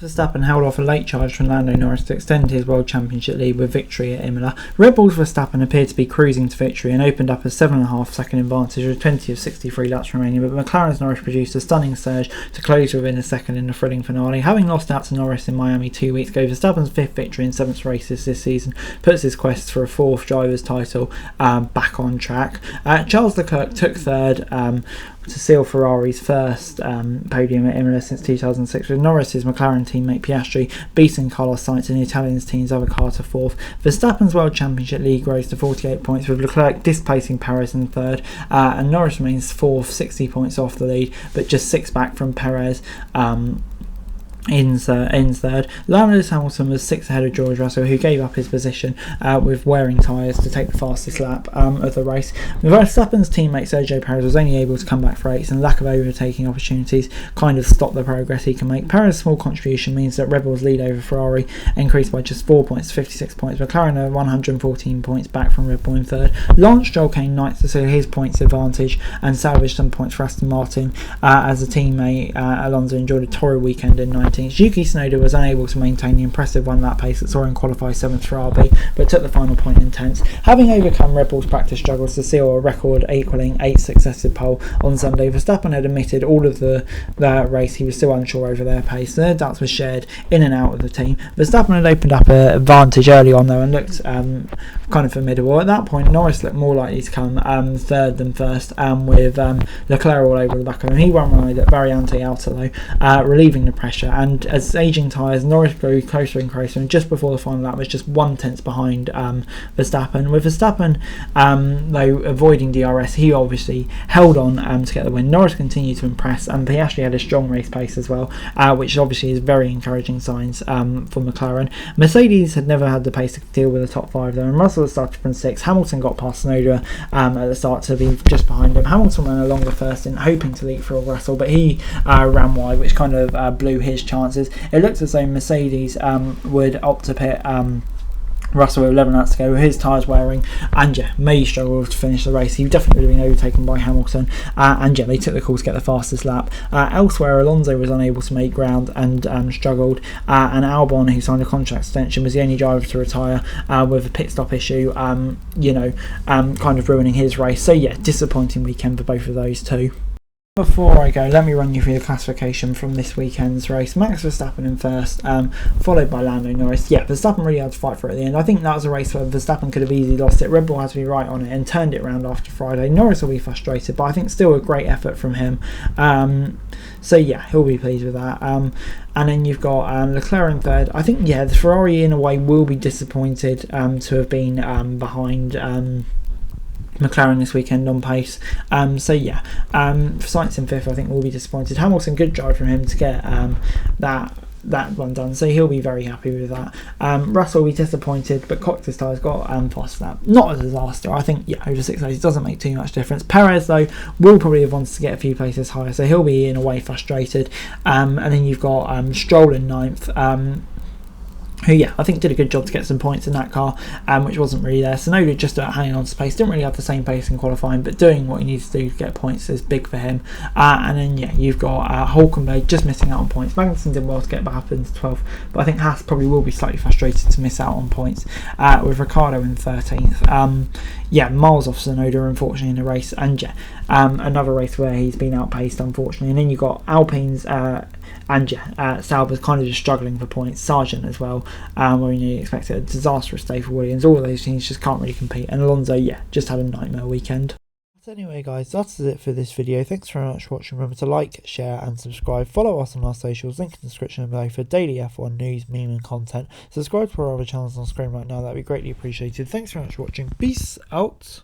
Verstappen held off a late charge from Lando Norris to extend his World Championship lead with victory at Imola. Red Bull's Verstappen appeared to be cruising to victory and opened up a 7.5 second advantage with 20 of 63 laps remaining, but McLaren's Norris produced a stunning surge to close within a second in the thrilling finale. Having lost out to Norris in Miami 2 weeks ago, Verstappen's 5th victory in 7th races this season puts his quest for a 4th driver's title back on track. Charles Leclerc took 3rd to seal Ferrari's first podium at Imola since 2006, with Norris's McLaren teammate Piastri beating Carlos Sainz and the Italian team's other car to 4th. Verstappen's World Championship lead grows to 48 points, with Leclerc displacing Perez in 3rd, and Norris remains 4th, 60 points off the lead, but just 6 back from Perez. In 3rd. Lewis Hamilton was 6th ahead of George Russell, who gave up his position with wearing tyres to take the fastest lap of the race. Verstappen's teammate Sergio Perez was only able to come back for 8th, and lack of overtaking opportunities kind of stopped the progress he can make. Perez's small contribution means that Red Bull's lead over Ferrari increased by just 4 points to 56 points. McLaren are 114 points back from Red Bull in 3rd. Lance Stroll came 9th to seal his points advantage and salvaged some points for Aston Martin as a teammate Alonso enjoyed a torrid weekend in 19th. Yuki Tsunoda was unable to maintain the impressive one-lap pace that saw him qualify 7th for RB, but took the final point in 10th. Having overcome Red Bull's practice struggles to seal a record equalling 8th successive pole on Sunday, Verstappen had admitted all of the race he was still unsure over their pace. The doubts were shared in and out of the team. Verstappen had opened up an advantage early on though and looked kind of formidable. At that point, Norris looked more likely to come 3rd than 1st, with Leclerc all over the back of him. He won wide at Variante Alta though, relieving the pressure, and as aging tyres, Norris grew closer and closer, and just before the final lap was just 1/10 behind Verstappen. With Verstappen though avoiding DRS, he obviously held on to get the win. Norris continued to impress, and Piastri had a strong race pace as well, which obviously is very encouraging signs for McLaren. Mercedes had never had the pace to deal with the top 5 though, and Russell started from 6th. Hamilton got past Tsunoda at the start to be just behind him. Hamilton ran a longer first in hoping to leap through Russell, but he ran wide, which kind of blew his chances. It looked as though Mercedes would opt to pit Russell with 11 laps to go with his tyres wearing, and yeah, may struggle to finish the race. He definitely would have been overtaken by Hamilton, and yeah, they took the call to get the fastest lap. Elsewhere, Alonso was unable to make ground and struggled, and Albon, who signed a contract extension, was the only driver to retire with a pit stop issue, kind of ruining his race. So yeah, disappointing weekend for both of those two. Before I go, let me run you through the classification from this weekend's race. Max Verstappen in 1st, followed by Lando Norris. Yeah, Verstappen really had to fight for it at the end. I think that was a race where Verstappen could have easily lost it. Red Bull had to be right on it and turned it around after Friday. Norris will be frustrated, but I think still a great effort from him. So yeah, he'll be pleased with that. And then you've got Leclerc in 3rd. I think, yeah, the Ferrari in a way will be disappointed to have been behind McLaren this weekend on pace. So yeah, for Sainz in 5th, I think we'll be disappointed. Hamilton, good drive from him to get that one done, so he'll be very happy with that. Russell will be disappointed, but cocked his tyres, got fast lap. Not a disaster. I think, yeah, over 6 days doesn't make too much difference. Perez though will probably have wanted to get a few places higher, so he'll be in a way frustrated. And then you've got Stroll in 9th, who, yeah, I think did a good job to get some points in that car, which wasn't really there. Tsunoda just about hanging on to pace, didn't really have the same pace in qualifying, but doing what he needs to do to get points is big for him. And then, yeah, you've got Hulkenberg just missing out on points. Magnussen did well to get back up into 12th, but I think Haas probably will be slightly frustrated to miss out on points, with Ricciardo in 13th. Yeah, miles off Tsunoda, unfortunately, in the race, and yeah, another race where he's been outpaced, unfortunately. And then you've got Alpine's and yeah, Sauber's kind of just struggling for points. Sargent as well, where you expected a disastrous day for Williams. All of those teams just can't really compete. And Alonso, yeah, just had a nightmare weekend. But anyway, guys, that's it for this video. Thanks very much for watching. Remember to like, share, and subscribe. Follow us on our socials. Link in the description below for daily F1 news, meme, and content. Subscribe to our other channels on screen right now. That'd be greatly appreciated. Thanks very much for watching. Peace out.